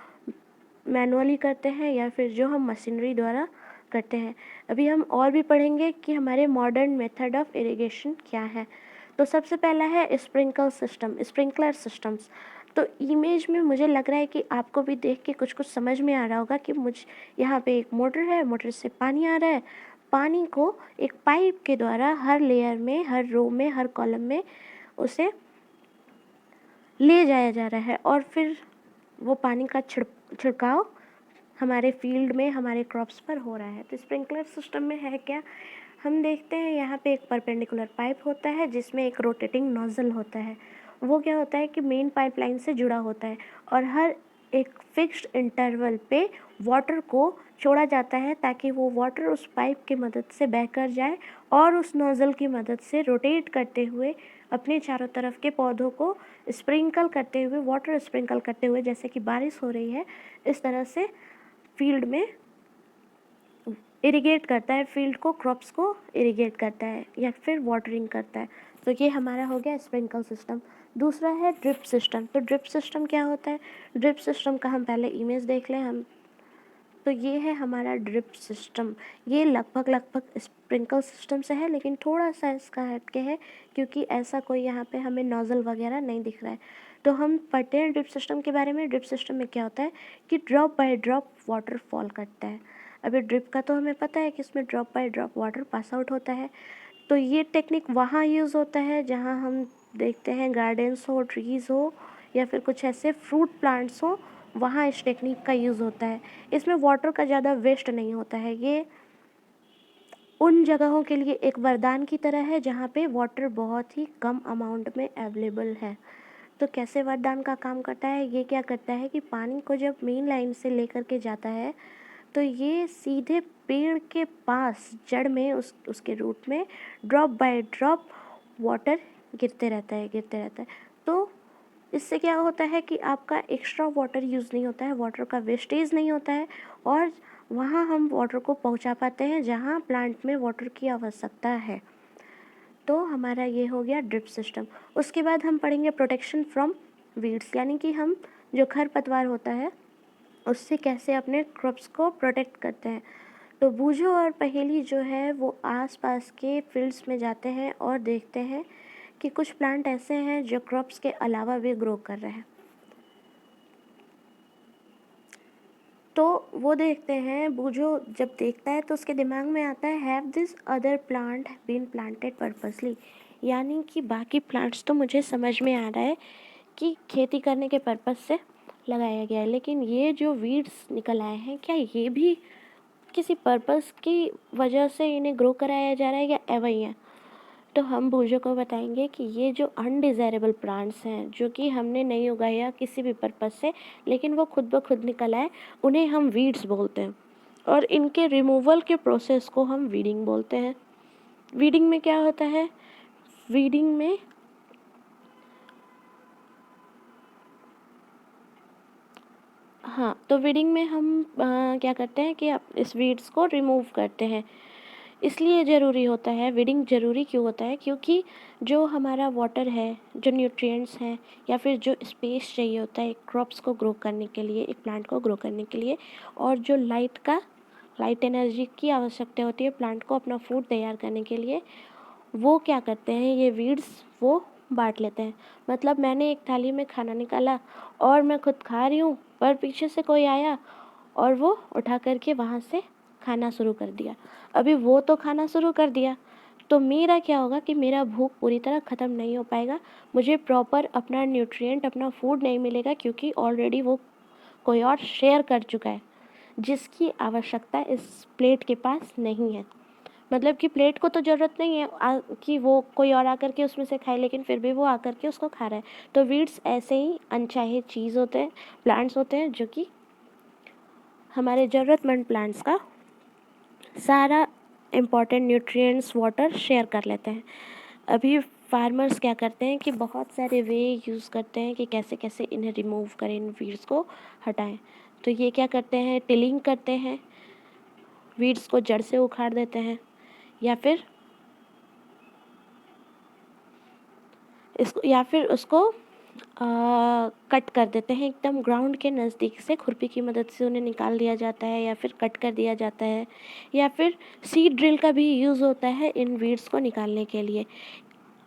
मैनुअली करते हैं या फिर जो हम मशीनरी द्वारा करते हैं। अभी हम और भी पढ़ेंगे कि हमारे मॉडर्न मेथड ऑफ इरिगेशन क्या है। तो सबसे पहला है स्प्रिंकलर सिस्टम्स। तो इमेज में मुझे लग रहा है कि आपको भी देख के कुछ कुछ समझ में आ रहा होगा कि यहाँ पे एक मोटर है, मोटर से पानी आ रहा है, पानी को एक पाइप के द्वारा हर लेयर में, हर रो में, हर कॉलम में उसे ले जाया जा रहा है और फिर वो पानी का छिड़काव हमारे फील्ड में, हमारे क्रॉप्स पर हो रहा है। तो स्प्रिंकलर सिस्टम में है क्या, हम देखते हैं यहाँ पे एक परपेंडिकुलर पाइप होता है जिसमें एक रोटेटिंग नोजल होता है। वो क्या होता है कि मेन पाइपलाइन से जुड़ा होता है और हर एक फिक्स्ड इंटरवल पे वाटर को छोड़ा जाता है ताकि वो वाटर उस पाइप की मदद से बहकर जाए और उस नोज़ल की मदद से रोटेट करते हुए अपने चारों तरफ के पौधों को स्प्रिंकल करते हुए, वाटर स्प्रिंकल करते हुए, जैसे कि बारिश हो रही है इस तरह से फील्ड में इरिगेट करता है, फील्ड को, क्रॉप्स को इरिगेट करता है या फिर वाटरिंग करता है। तो ये हमारा हो गया स्प्रिंकल सिस्टम। दूसरा है ड्रिप सिस्टम। तो ड्रिप सिस्टम क्या होता है? ड्रिप सिस्टम का हम पहले इमेज देख लें हम। तो ये है हमारा ड्रिप सिस्टम। ये लगभग स्प्रिंकल सिस्टम से है, लेकिन थोड़ा सा इसका हटके है क्योंकि ऐसा कोई यहाँ पे हमें नोज़ल वगैरह नहीं दिख रहा है। तो हम पढ़ते हैं ड्रिप सिस्टम के बारे में। ड्रिप सिस्टम में क्या होता है कि drop by drop water fall करता है। अभी ड्रिप का तो हमें पता है कि इसमें drop by drop water pass out होता है। तो ये टेक्निक वहाँ यूज़ होता है जहाँ हम देखते हैं गार्डन्स हो, ट्रीज़ हो या फिर कुछ ऐसे फ्रूट प्लांट्स हो, वहाँ इस टेक्निक का यूज़ होता है। इसमें वाटर का ज़्यादा वेस्ट नहीं होता है। ये उन जगहों के लिए एक वरदान की तरह है जहाँ पे वाटर बहुत ही कम अमाउंट में अवेलेबल है। तो कैसे वरदान का काम करता है? ये क्या करता है कि पानी को जब मेन लाइन से लेकर के जाता है तो ये सीधे पेड़ के पास जड़ में उसके रूट में ड्रॉप बाय ड्रॉप वाटर गिरते रहता है। तो इससे क्या होता है कि आपका एक्स्ट्रा वाटर यूज़ नहीं होता है, वाटर का वेस्टेज नहीं होता है और वहाँ हम वाटर को पहुँचा पाते हैं जहाँ प्लांट में वाटर की आवश्यकता है। तो हमारा ये हो गया ड्रिप सिस्टम। उसके बाद हम पढ़ेंगे प्रोटेक्शन फ्रॉम वीड्स, यानी कि हम जो खरपतवार होता है उससे कैसे अपने क्रॉप्स को प्रोटेक्ट करते हैं। तो बूझो और पहेली जो है वो आसपास के फील्ड्स में जाते हैं और देखते हैं कि कुछ प्लांट ऐसे हैं जो क्रॉप्स के अलावा भी ग्रो कर रहे हैं। तो वो देखते हैं, बूझो जब देखता है तो उसके दिमाग में आता है have this other plant been planted purposely, यानी कि बाकी प्लांट्स तो मुझे समझ में आ रहा है कि खेती करने के पर्पस से लगाया गया है, लेकिन ये जो वीड्स निकल आए हैं क्या ये भी किसी पर्पस की वजह से इन्हें ग्रो कराया जा रहा है या एवं ही है? तो हम बूझों को बताएंगे कि ये जो अनडिज़ायरेबल प्लांट्स हैं जो कि हमने नहीं उगाया किसी भी पर्पस से, लेकिन वो खुद ब खुद निकल आए, उन्हें हम वीड्स बोलते हैं और इनके रिमूवल के प्रोसेस को हम वीडिंग बोलते हैं। वीडिंग में क्या होता है? वीडिंग में हाँ, तो वीडिंग में हम क्या करते हैं कि इस वीड्स को रिमूव करते हैं। इसलिए ज़रूरी होता है, वीडिंग ज़रूरी क्यों होता है? क्योंकि जो हमारा वाटर है, जो न्यूट्रिएंट्स हैं या फिर जो स्पेस चाहिए होता है एक क्रॉप्स को ग्रो करने के लिए, एक प्लांट को ग्रो करने के लिए, और जो लाइट एनर्जी की आवश्यकता होती है प्लांट को अपना फूड तैयार करने के लिए, वो क्या करते हैं ये वीड्स वो बांट लेते हैं। मतलब मैंने एक थाली में खाना निकाला और मैं खुद खा रही हूँ, पर पीछे से कोई आया और वो उठा करके वहाँ से खाना शुरू कर दिया। अभी वो तो खाना शुरू कर दिया तो मेरा क्या होगा कि मेरा भूख पूरी तरह ख़त्म नहीं हो पाएगा, मुझे प्रॉपर अपना न्यूट्रिएंट, अपना फूड नहीं मिलेगा क्योंकि ऑलरेडी वो कोई और शेयर कर चुका है जिसकी आवश्यकता इस प्लेट के पास नहीं है। मतलब कि प्लेट को तो ज़रूरत नहीं है कि वो कोई और आकर के उसमें से खाए, लेकिन फिर भी वो आकर के उसको खा रहा है। तो वीड्स ऐसे ही अनचाहे चीज़ होते हैं, प्लांट्स होते हैं जो कि हमारे ज़रूरतमंद प्लांट्स का सारा इम्पॉर्टेंट न्यूट्रिएंट्स वाटर शेयर कर लेते हैं। अभी फार्मर्स क्या करते हैं कि बहुत सारे वे यूज़ करते हैं कि कैसे कैसे इन्हें रिमूव करें, इन वीड्स को हटाएं। तो ये क्या करते हैं, टिलिंग करते हैं, वीड्स को जड़ से उखाड़ देते हैं या फिर उसको कट कर देते हैं एकदम ग्राउंड के नज़दीक से, खुरपी की मदद से उन्हें निकाल दिया जाता है या फिर कट कर दिया जाता है, या फिर सीड ड्रिल का भी यूज़ होता है इन वीड्स को निकालने के लिए।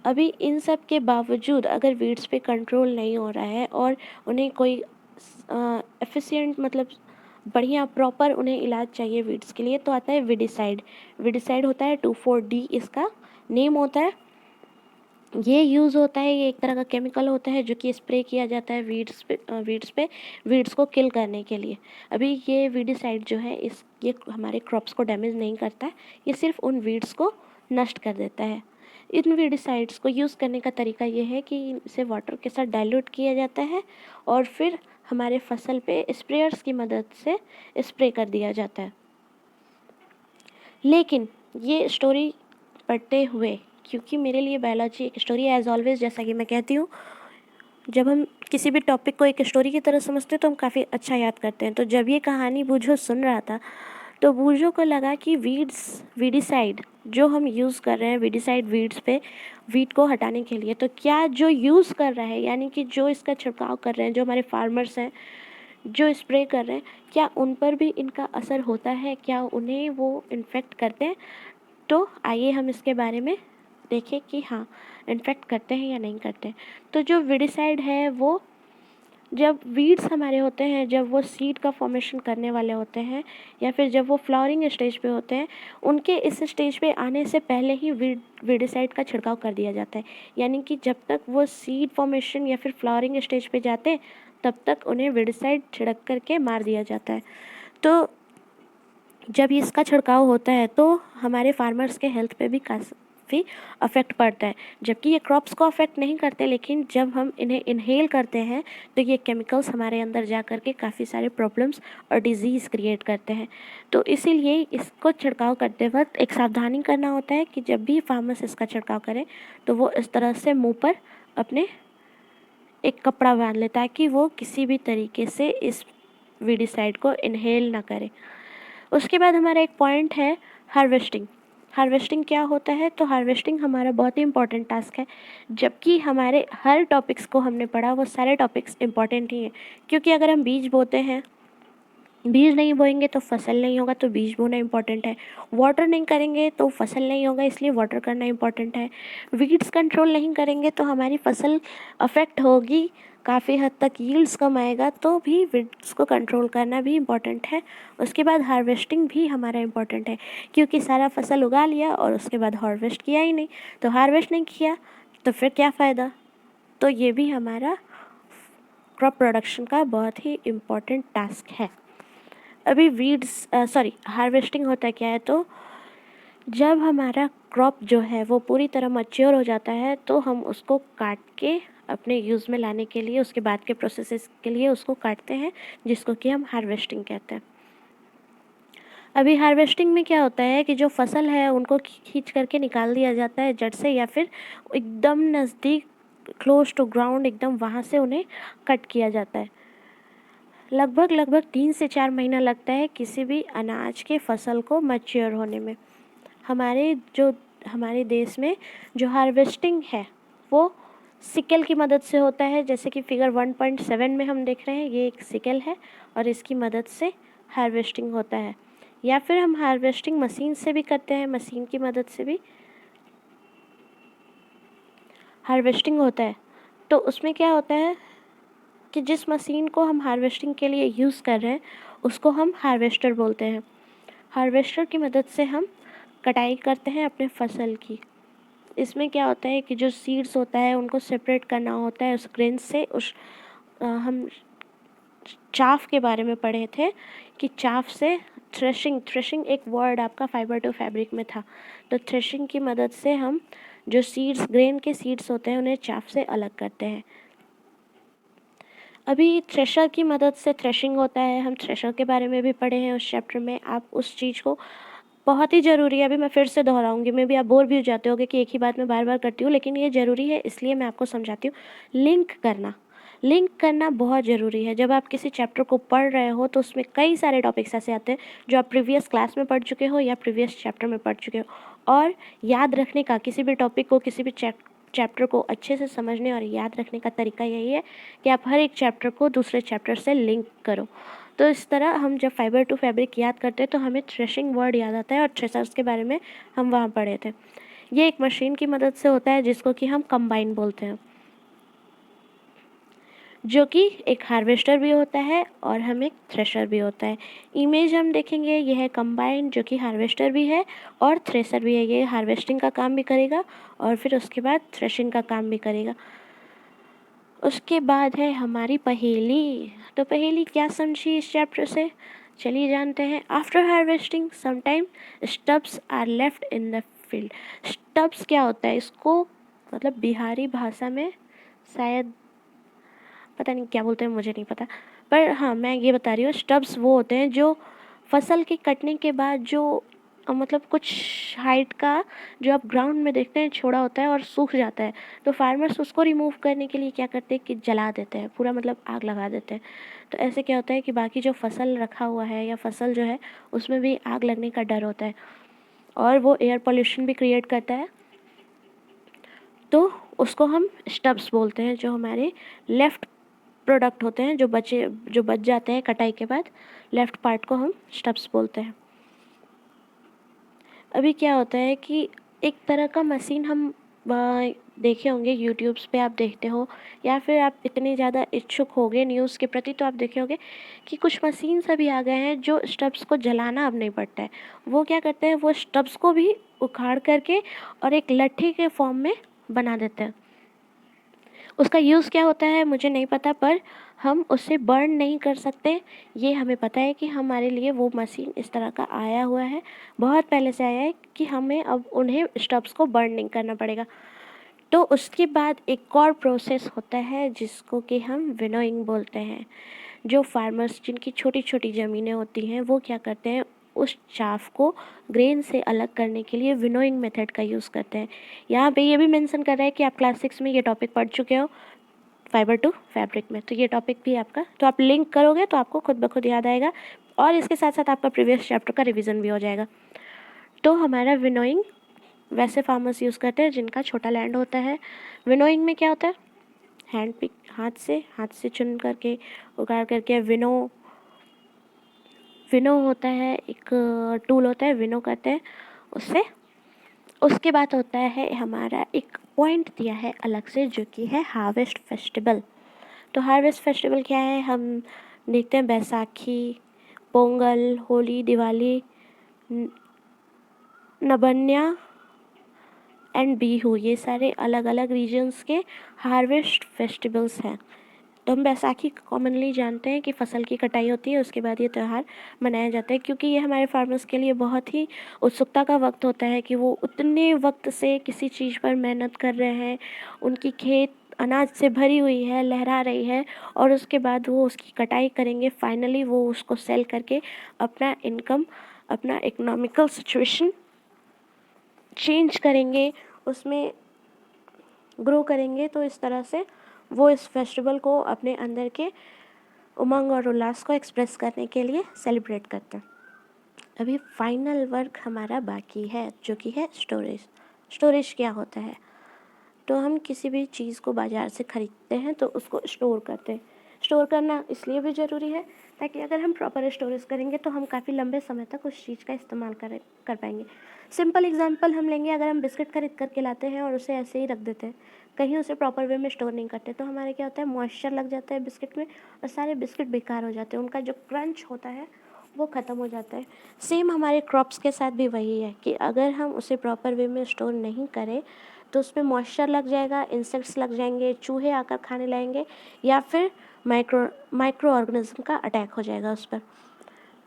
अभी इन सब के बावजूद अगर वीड्स पे कंट्रोल नहीं हो रहा है और उन्हें कोई एफिशिएंट मतलब बढ़िया प्रॉपर उन्हें इलाज चाहिए वीड्स के लिए, तो आता है विडिसाइड। विडिसाइड होता है 2,4-D इसका नेम होता है। ये यूज़ होता है, ये एक तरह का केमिकल होता है जो कि स्प्रे किया जाता है वीड्स को किल करने के लिए। अभी ये वीडिसाइड जो है ये हमारे क्रॉप्स को डैमेज नहीं करता है, ये सिर्फ उन वीड्स को नष्ट कर देता है। इन वीडिसाइड्स को यूज़ करने का तरीका ये है कि इसे वाटर के साथ डाइल्यूट किया जाता है और फिर हमारे फसल पे स्प्रेयर्स की मदद से स्प्रे कर दिया जाता है। लेकिन ये स्टोरी पढ़ते हुए, क्योंकि मेरे लिए बायोलॉजी एक स्टोरी एज ऑलवेज, जैसा कि मैं कहती हूँ, जब हम किसी भी टॉपिक को एक स्टोरी की तरह समझते हैं तो हम काफ़ी अच्छा याद करते हैं। तो जब ये कहानी बूझो सुन रहा था तो बूझो को लगा कि वीडिसाइड जो हम यूज़ कर रहे हैं, वीडिसाइड वीड्स पे वीड को हटाने के लिए, तो क्या जो यूज़ कर रहा है यानी कि जो इसका छिड़काव कर रहे हैं, जो हमारे फार्मर्स हैं जो स्प्रे कर रहे हैं, क्या उन पर भी इनका असर होता है, क्या उन्हें वो इन्फेक्ट करते हैं। तो आइए हम इसके बारे में देखें कि हाँ इन्फेक्ट करते हैं या नहीं करते हैं। तो जो वीडिसाइड है वो जब वीड्स हमारे होते हैं, जब वो सीड का फॉर्मेशन करने वाले होते हैं या फिर जब वो फ्लावरिंग स्टेज पे होते हैं, उनके इस स्टेज पे आने से पहले ही वीडिसाइड का छिड़काव कर दिया जाता है। यानी कि जब तक वो सीड फॉर्मेशन या फिर फ्लावरिंग स्टेज पे जाते हैं तब तक उन्हें वीडिसाइड छिड़क करके मार दिया जाता है। तो जब इसका छिड़काव होता है तो हमारे फार्मर्स के हेल्थ पे भी काफ़ी अफेक्ट पड़ता है, जबकि ये क्रॉप्स को अफेक्ट नहीं करते, लेकिन जब हम इन्हें इनहेल करते हैं तो ये केमिकल्स हमारे अंदर जा कर के काफ़ी सारे प्रॉब्लम्स और डिजीज़ क्रिएट करते हैं। तो इसीलिए इसको छिड़काव करते वक्त एक सावधानी करना होता है कि जब भी फार्मर्स इसका छिड़काव करें तो वो इस तरह से मुँह पर अपने एक कपड़ा बांध ले ताकि वो किसी भी तरीके से इस वीडिसाइड को इनहेल ना करे। उसके बाद हमारा एक पॉइंट है हार्वेस्टिंग। हार्वेस्टिंग क्या होता है? तो हार्वेस्टिंग हमारा बहुत ही इंपॉर्टेंट टास्क है, जबकि हमारे हर टॉपिक्स को हमने पढ़ा वो सारे टॉपिक्स इंपॉर्टेंट ही हैं, क्योंकि अगर हम बीज बोते हैं, बीज नहीं बोएंगे तो फसल नहीं होगा, तो बीज बोना इम्पॉर्टेंट है। वाटर नहीं करेंगे तो फसल नहीं होगा, इसलिए वाटर करना इम्पॉर्टेंट है। वीड्स कंट्रोल नहीं करेंगे तो हमारी फसल अफेक्ट होगी, काफ़ी हद तक यील्ड्स कम आएगा, तो भी वीड्स को कंट्रोल करना भी इम्पॉर्टेंट है। उसके बाद हार्वेस्टिंग भी हमारा इम्पॉर्टेंट है, क्योंकि सारा फसल उगा लिया और उसके बाद हार्वेस्ट किया ही नहीं, तो हार्वेस्ट नहीं किया तो फिर क्या फ़ायदा। तो ये भी हमारा क्रॉप प्रोडक्शन का बहुत ही इम्पॉर्टेंट टास्क है। अभी हार्वेस्टिंग होता क्या है? तो जब हमारा क्रॉप जो है वो पूरी तरह मैच्योर हो जाता है तो हम उसको काट के अपने यूज़ में लाने के लिए, उसके बाद के प्रोसेसेस के लिए उसको काटते हैं, जिसको कि हम हार्वेस्टिंग कहते हैं। अभी हार्वेस्टिंग में क्या होता है कि जो फसल है उनको खींच करके निकाल दिया जाता है जड़ से, या फिर एकदम नज़दीक क्लोज टू ग्राउंड एकदम वहाँ से उन्हें कट किया जाता है। लगभग 3 से 4 महीना लगता है किसी भी अनाज के फसल को मैच्योर होने में। हमारे देश में जो हार्वेस्टिंग है वो सिकल की मदद से होता है, जैसे कि फिगर 1.7 में हम देख रहे हैं, ये एक सिकल है और इसकी मदद से हार्वेस्टिंग होता है। या फिर हम हार्वेस्टिंग मशीन से भी करते हैं, मशीन की मदद से भी हार्वेस्टिंग होता है। तो उसमें क्या होता है कि जिस मशीन को हम हार्वेस्टिंग के लिए यूज़ कर रहे हैं उसको हम हार्वेस्टर बोलते हैं। हार्वेस्टर की मदद से हम कटाई करते हैं अपने फसल की। इसमें क्या होता है कि जो सीड्स होता है उनको सेपरेट करना होता है उस ग्रेन से। हम चाफ के बारे में पढ़े थे कि चाफ से थ्रेशिंग एक वर्ड आपका फाइबर टू फैब्रिक में था। तो थ्रेशिंग की मदद से हम जो सीड्स, ग्रेन के सीड्स होते हैं, उन्हें चाफ से अलग करते हैं। अभी थ्रेशर की मदद से थ्रेशिंग होता है, हम थ्रेशर के बारे में भी पढ़े हैं उस चैप्टर में। आप उस चीज़ को, बहुत ही ज़रूरी है, अभी मैं फिर से दोहराऊंगी, मे भी आप बोर भी हो जाते होगे कि एक ही बात मैं बार बार करती हूँ, लेकिन ये ज़रूरी है इसलिए मैं आपको समझाती हूँ। लिंक करना बहुत ज़रूरी है। जब आप किसी चैप्टर को पढ़ रहे हो तो उसमें कई सारे टॉपिक्स ऐसे आते हैं जो आप प्रीवियस क्लास में पढ़ चुके हो या प्रीवियस चैप्टर में पढ़ चुके हो, और याद रखने का, किसी भी टॉपिक को, किसी भी चैप्टर को अच्छे से समझने और याद रखने का तरीका यही है कि आप हर एक चैप्टर को दूसरे चैप्टर से लिंक करो। तो इस तरह हम जब फाइबर टू फैब्रिक याद करते हैं तो हमें थ्रेशिंग वर्ड याद आता है, और थ्रेशर्स के बारे में हम वहाँ पढ़े थे। ये एक मशीन की मदद से होता है जिसको कि हम कंबाइन बोलते हैं, जो कि एक हार्वेस्टर भी होता है और हम एक थ्रेशर भी होता है। इमेज हम देखेंगे, यह है कंबाइन जो कि हार्वेस्टर भी है और थ्रेशर भी है। ये हार्वेस्टिंग का काम भी करेगा और फिर उसके बाद थ्रेशिंग का काम भी करेगा। उसके बाद है हमारी पहेली। तो पहेली क्या समझी इस चैप्टर से, चलिए जानते हैं। After harvesting sometime stubs are left in the field. Stubs क्या होता है? इसको मतलब बिहारी भाषा में शायद पता नहीं क्या बोलते हैं, मुझे नहीं पता, पर हाँ मैं ये बता रही हूँ, स्टब्स वो होते हैं जो फसल के कटने के बाद जो मतलब कुछ हाइट का जो आप ग्राउंड में देखते हैं छोड़ा होता है और सूख जाता है, तो फार्मर्स उसको रिमूव करने के लिए क्या करते हैं कि जला देते हैं, पूरा मतलब आग लगा देते हैं। तो ऐसे क्या होता है कि बाकी जो फसल रखा हुआ है या फसल जो है उसमें भी आग लगने का डर होता है और वो एयर पोल्यूशन भी क्रिएट करता है। तो उसको हम स्टब्स बोलते हैं, जो हमारे लेफ्ट प्रोडक्ट होते हैं, जो बच जाते हैं कटाई के बाद, लेफ्ट पार्ट को हम स्टब्स बोलते हैं। अभी क्या होता है कि एक तरह का मशीन हम देखे होंगे, यूट्यूब्स पे आप देखते हो या फिर आप इतने ज़्यादा इच्छुक हो गए न्यूज़ के प्रति तो आप देखे होंगे कि कुछ मशीन्स अभी आ गए हैं जो स्टब्स को जलाना अब नहीं पड़ता है। वो क्या करते हैं, वो स्टब्स को भी उखाड़ करके और एक लट्ठी के फॉर्म में बना देते हैं। उसका यूज़ क्या होता है मुझे नहीं पता, पर हम उससे बर्न नहीं कर सकते। ये हमें पता है कि हमारे लिए वो मशीन इस तरह का आया हुआ है, बहुत पहले से आया है कि हमें अब उन्हें स्टब्स को बर्न नहीं करना पड़ेगा। तो उसके बाद एक और प्रोसेस होता है जिसको कि हम विनोइंग बोलते हैं। जो फार्मर्स जिनकी छोटी छोटी ज़मीनें होती हैं वो क्या करते हैं, उस चाफ को ग्रेन से अलग करने के लिए विनोइंग मेथड का यूज़ करते हैं। यहाँ पे ये भी मेंशन कर रहा है कि आप क्लास 6 में ये टॉपिक पढ़ चुके हो, फाइबर टू फैब्रिक में, तो ये टॉपिक भी आपका, तो आप लिंक करोगे तो आपको खुद ब खुद याद आएगा और इसके साथ साथ आपका प्रीवियस चैप्टर का रिवीजन भी हो जाएगा। तो हमारा विनोइंग वैसे फार्मर्स यूज़ करते हैं जिनका छोटा लैंड होता है। विनोइंग में क्या होता है, हैंड पिक, हाथ से चुन करके उगाड़ करके विनो विनो होता है, एक टूल होता है, विनो करते हैं उससे। उसके बाद होता है हमारा एक पॉइंट दिया है अलग से जो कि है हार्वेस्ट फेस्टिवल। तो हार्वेस्ट फेस्टिवल क्या है, हम देखते हैं बैसाखी, पोंगल, होली, दिवाली, नबन्या एंड बिहू, ये सारे अलग अलग रीजन्स के हार्वेस्ट फेस्टिवल्स हैं। तो हम बैसाखी कॉमनली जानते हैं कि फसल की कटाई होती है, उसके बाद ये त्यौहार मनाया जाता है क्योंकि ये हमारे फार्मर्स के लिए बहुत ही उत्सुकता का वक्त होता है कि वो उतने वक्त से किसी चीज़ पर मेहनत कर रहे हैं, उनकी खेत अनाज से भरी हुई है, लहरा रही है, और उसके बाद वो उसकी कटाई करेंगे, फाइनली वो उसको सेल करके अपना इनकम, अपना इकोनॉमिकल सिचुएशन चेंज करेंगे, उसमें ग्रो करेंगे। तो इस तरह से वो इस फेस्टिवल को अपने अंदर के उमंग और उल्लास को एक्सप्रेस करने के लिए सेलिब्रेट करते हैं। अभी फाइनल वर्क हमारा बाकी है जो कि है स्टोरेज। स्टोरेज क्या होता है, तो हम किसी भी चीज़ को बाज़ार से ख़रीदते हैं तो उसको स्टोर करते हैं। स्टोर करना इसलिए भी ज़रूरी है ताकि अगर हम प्रॉपर स्टोरेज करेंगे तो हम काफ़ी लंबे समय तक उस चीज़ का इस्तेमाल कर पाएंगे। सिंपल एग्जांपल हम लेंगे, अगर हम बिस्किट खरीद करके लाते हैं और उसे ऐसे ही रख देते हैं, कहीं उसे प्रॉपर वे में स्टोर नहीं करते, तो हमारे क्या होता है, मॉइस्चर लग जाता है बिस्किट में और सारे बिस्किट बेकार हो जाते हैं, उनका जो क्रंच होता है वो ख़त्म हो जाता है। सेम हमारे क्रॉप्स के साथ भी वही है कि अगर हम उसे प्रॉपर वे में स्टोर नहीं करें तो उसमें मॉइस्चर लग जाएगा, इंसेक्ट्स लग जाएंगे, चूहे आकर खाने लगेंगे या फिर माइक्रो ऑर्गेनिज्म का अटैक हो जाएगा उस पर।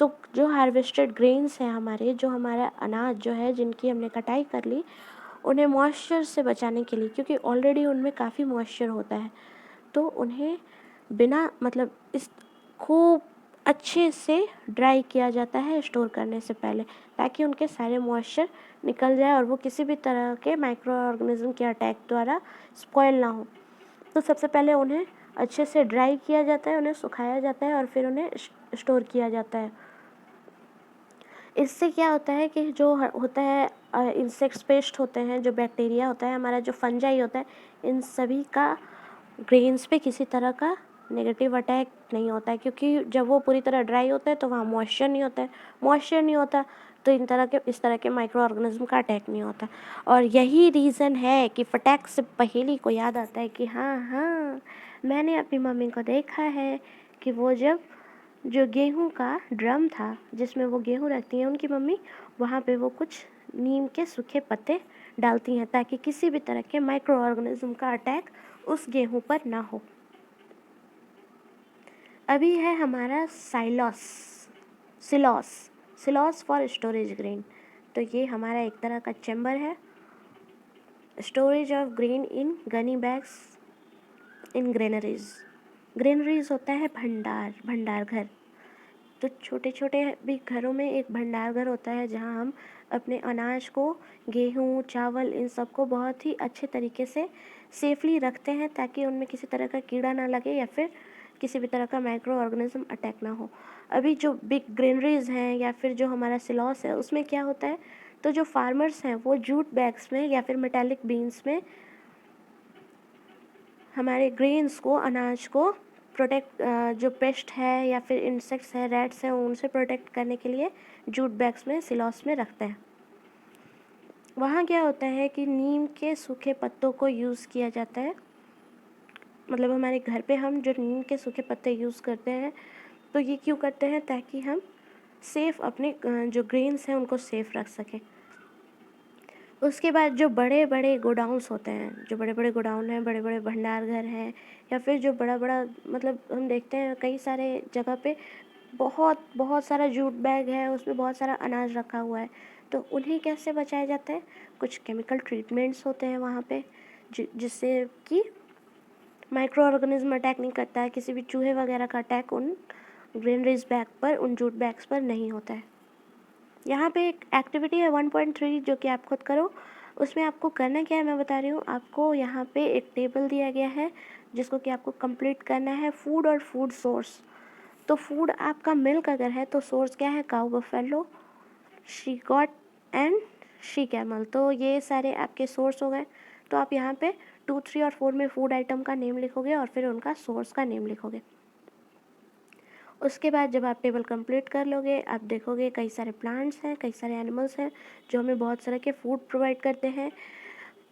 तो जो हार्वेस्टेड ग्रेन्स हैं हमारे, जो हमारा अनाज जो है जिनकी हमने कटाई कर ली, उन्हें मॉइस्चर से बचाने के लिए, क्योंकि ऑलरेडी उनमें काफ़ी मॉइस्चर होता है, तो उन्हें बिना मतलब इस खूब अच्छे से ड्राई किया जाता है स्टोर करने से पहले, ताकि उनके सारे मॉइस्चर निकल जाए और वो किसी भी तरह के माइक्रो ऑर्गेनिज्म के अटैक द्वारा स्पॉइल ना हो। तो सबसे पहले उन्हें अच्छे से ड्राई किया जाता है, उन्हें सुखाया जाता है और फिर उन्हें स्टोर किया जाता है। इससे क्या होता है कि जो होता है इंसेक्ट्स पेस्ट होते हैं, जो बैक्टीरिया होता है हमारा, जो फंजाई होता है, इन सभी का ग्रेन्स पे किसी तरह का नेगेटिव अटैक नहीं होता है, क्योंकि जब वो पूरी तरह ड्राई होता है तो वहाँ मॉइस्चर नहीं होता है। मॉइस्चर नहीं होता तो इस तरह के माइक्रो ऑर्गेनिज्म का अटैक नहीं होता। और यही रीज़न है कि फटाक से पहेली को याद आता है कि हाँ हाँ, मैंने अपनी मम्मी को देखा है कि वो जब जो गेहूं का ड्रम था जिसमें वो गेहूं रखती हैं उनकी मम्मी, वहाँ पे वो कुछ नीम के सूखे पत्ते डालती हैं ताकि किसी भी तरह के माइक्रो ऑर्गेनिज्म का अटैक उस गेहूं पर ना हो। अभी है हमारा सिलॉस फॉर स्टोरेज ग्रेन। तो ये हमारा एक तरह का चैम्बर है, storage of grain in Ghani bags in granaries. Granaries होता है भंडार घर। तो छोटे छोटे भी घरों में एक भंडार घर होता है जहाँ हम अपने अनाज को, गेहूँ, चावल, इन सब को बहुत ही अच्छे तरीके से सेफली रखते हैं ताकि उनमें किसी तरह का कीड़ा ना लगे या फिर किसी भी तरह का माइक्रो ऑर्गेनिज्म अटैक ना हो। अभी जो बिग ग्रेनरीज हैं या फिर जो हमारा सिलॉस है उसमें क्या होता है, तो जो फार्मर्स हैं वो जूट बैग्स में या फिर मेटालिक बीन्स में हमारे ग्रेन्स को, अनाज को प्रोटेक्ट, जो पेस्ट है या फिर इंसेक्ट्स है, रैट्स हैं, उनसे प्रोटेक्ट करने के लिए जूट बैग्स में, सिलॉस में रखते हैं। वहाँ क्या होता है कि नीम के सूखे पत्तों को यूज़ किया जाता है। मतलब हमारे घर पे हम जो नीम के सूखे पत्ते यूज़ करते हैं, तो ये क्यों करते हैं, ताकि हम सेफ़ अपने जो ग्रेन्स हैं उनको सेफ़ रख सकें। उसके बाद जो बड़े बड़े गोडाउन्स होते हैं, जो बड़े बड़े गोडाउन हैं, बड़े बड़े भंडार घर हैं, या फिर जो बड़ा बड़ा, मतलब हम देखते हैं कई सारे जगह पे बहुत बहुत सारा जूट बैग है, उसमें बहुत सारा अनाज रखा हुआ है। तो उन्हें कैसे बचाया जाता है, कुछ केमिकल ट्रीटमेंट्स होते हैं वहाँ पे जिससे कि माइक्रो ऑर्गेनिज्म अटैक नहीं करता है, किसी भी चूहे वगैरह का अटैक उन ग्रेनरीज बैग पर, उन जूट बैग्स पर नहीं होता है। यहाँ पे एक एक्टिविटी है 1.3 जो कि आप खुद करो। उसमें आपको करना क्या है मैं बता रही हूँ। आपको यहाँ पे एक टेबल दिया गया है जिसको कि आपको कंप्लीट करना है, फूड और फूड सोर्स। तो फूड आपका मिल्क अगर है तो सोर्स क्या है, cow buffalo, she goat and she camel. तो ये सारे आपके सोर्स हो गए। तो आप यहाँ पे 2, 3 और 4 में फूड आइटम का नेम लिखोगे और फिर उनका सोर्स का नेम लिखोगे। उसके बाद जब आप टेबल कंप्लीट कर लोगे, आप देखोगे कई सारे प्लांट्स हैं, कई सारे एनिमल्स हैं जो हमें बहुत सारे के फूड प्रोवाइड करते हैं।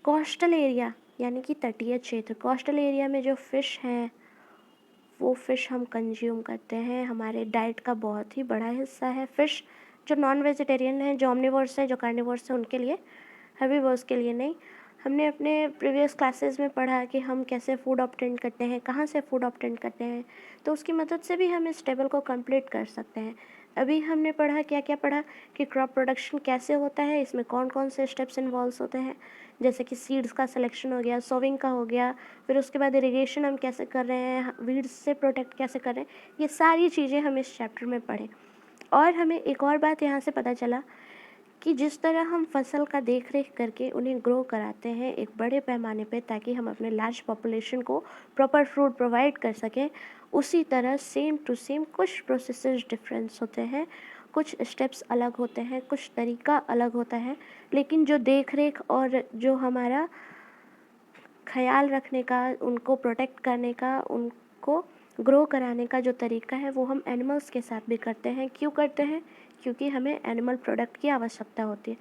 कोस्टल एरिया यानी कि तटीय क्षेत्र, कोस्टल एरिया में जो फ़िश हैं वो फ़िश हम कंज्यूम करते हैं। हमारे डाइट का बहुत ही बड़ा हिस्सा है फ़िश। जो नॉन वेजिटेरियन हैं, जो ऑमनिवोर्स हैं, जो कार्निवोर्स हैं, उनके लिए, हेर्बिवोर्स के लिए नहीं। हमने अपने प्रीवियस क्लासेस में पढ़ा कि हम कैसे फूड ऑब्टेन करते हैं, कहाँ से फूड ऑब्टेन करते हैं, तो उसकी मदद से भी हम इस टेबल को कंप्लीट कर सकते हैं। अभी हमने पढ़ा, क्या क्या पढ़ा, कि क्रॉप प्रोडक्शन कैसे होता है, इसमें कौन कौन से स्टेप्स इन्वॉल्व होते हैं, जैसे कि सीड्स का सिलेक्शन हो गया, सोविंग का हो गया, फिर उसके बाद इरिगेशन हम कैसे कर रहे हैं, वीड्स से प्रोटेक्ट कैसे कर रहे हैं, ये सारी चीज़ें हम इस चैप्टर में पढ़ें। और हमें एक और बात यहाँ से पता चला कि जिस तरह हम फसल का देख रेख करके उन्हें ग्रो कराते हैं एक बड़े पैमाने पे ताकि हम अपने लार्ज पॉपुलेशन को प्रॉपर फूड प्रोवाइड कर सकें, उसी तरह सेम टू सेम कुछ प्रोसेसेस डिफरेंस होते हैं, कुछ स्टेप्स अलग होते हैं, कुछ तरीका अलग होता है, लेकिन जो देख रेख और जो हमारा ख्याल रखने का, उनको प्रोटेक्ट करने का, उनको ग्रो कराने का जो तरीका है वो हम एनिमल्स के साथ भी करते हैं। क्यों करते हैं, क्योंकि हमें एनिमल प्रोडक्ट की आवश्यकता होती है।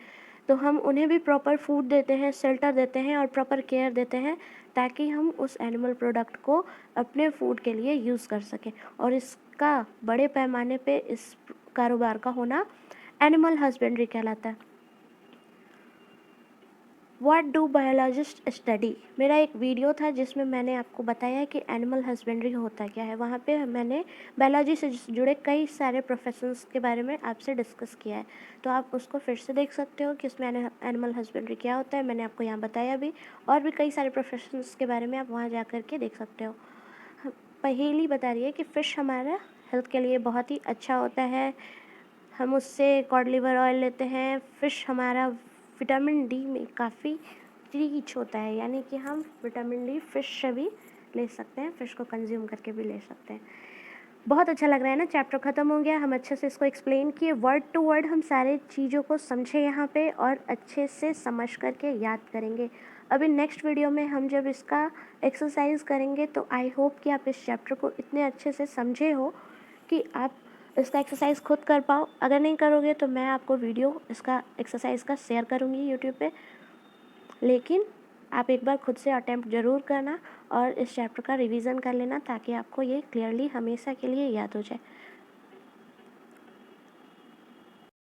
तो हम उन्हें भी प्रॉपर फूड देते हैं, शेल्टर देते हैं और प्रॉपर केयर देते हैं ताकि हम उस एनिमल प्रोडक्ट को अपने फूड के लिए यूज़ कर सकें। और इसका बड़े पैमाने पे इस कारोबार का होना एनिमल हस्बेंड्री कहलाता है। व्हाट डू बायोलॉजिस्ट स्टडी, मेरा एक वीडियो था जिसमें मैंने आपको बताया कि एनिमल हस्बेंड्री होता क्या है। वहाँ पे मैंने बायोलॉजी से जुड़े कई सारे प्रोफेशंस के बारे में आपसे डिस्कस किया है, तो आप उसको फिर से देख सकते हो कि उसमें एनिमल हस्बेंड्री क्या होता है। मैंने आपको यहाँ बताया भी, और भी कई सारे प्रोफेशंस के बारे में आप वहाँ जा कर के देख सकते हो। पहेली बता रही है कि फ़िश हमारा हेल्थ के लिए बहुत ही अच्छा होता है, हम उससे कॉड लिवर ऑयल लेते हैं। फ़िश हमारा विटामिन डी में काफ़ी रिच होता है, यानी कि हम विटामिन डी फ़िश से भी ले सकते हैं, फ़िश को कंज्यूम करके भी ले सकते हैं। बहुत अच्छा लग रहा है ना, चैप्टर ख़त्म हो गया, हम अच्छे से इसको एक्सप्लेन किए, वर्ड टू वर्ड हम सारे चीज़ों को समझे यहाँ पे और अच्छे से समझ करके याद करेंगे। अभी नेक्स्ट वीडियो में हम जब इसका एक्सरसाइज करेंगे तो आई होप कि आप इस चैप्टर को इतने अच्छे से समझे हो कि आप इसका एक्सरसाइज खुद कर पाओ। अगर नहीं करोगे तो मैं आपको वीडियो इसका एक्सरसाइज का शेयर करूँगी यूट्यूब पे, लेकिन आप एक बार खुद से अटैम्प्ट ज़रूर करना और इस चैप्टर का रिवीजन कर लेना ताकि आपको ये क्लियरली हमेशा के लिए याद हो जाए।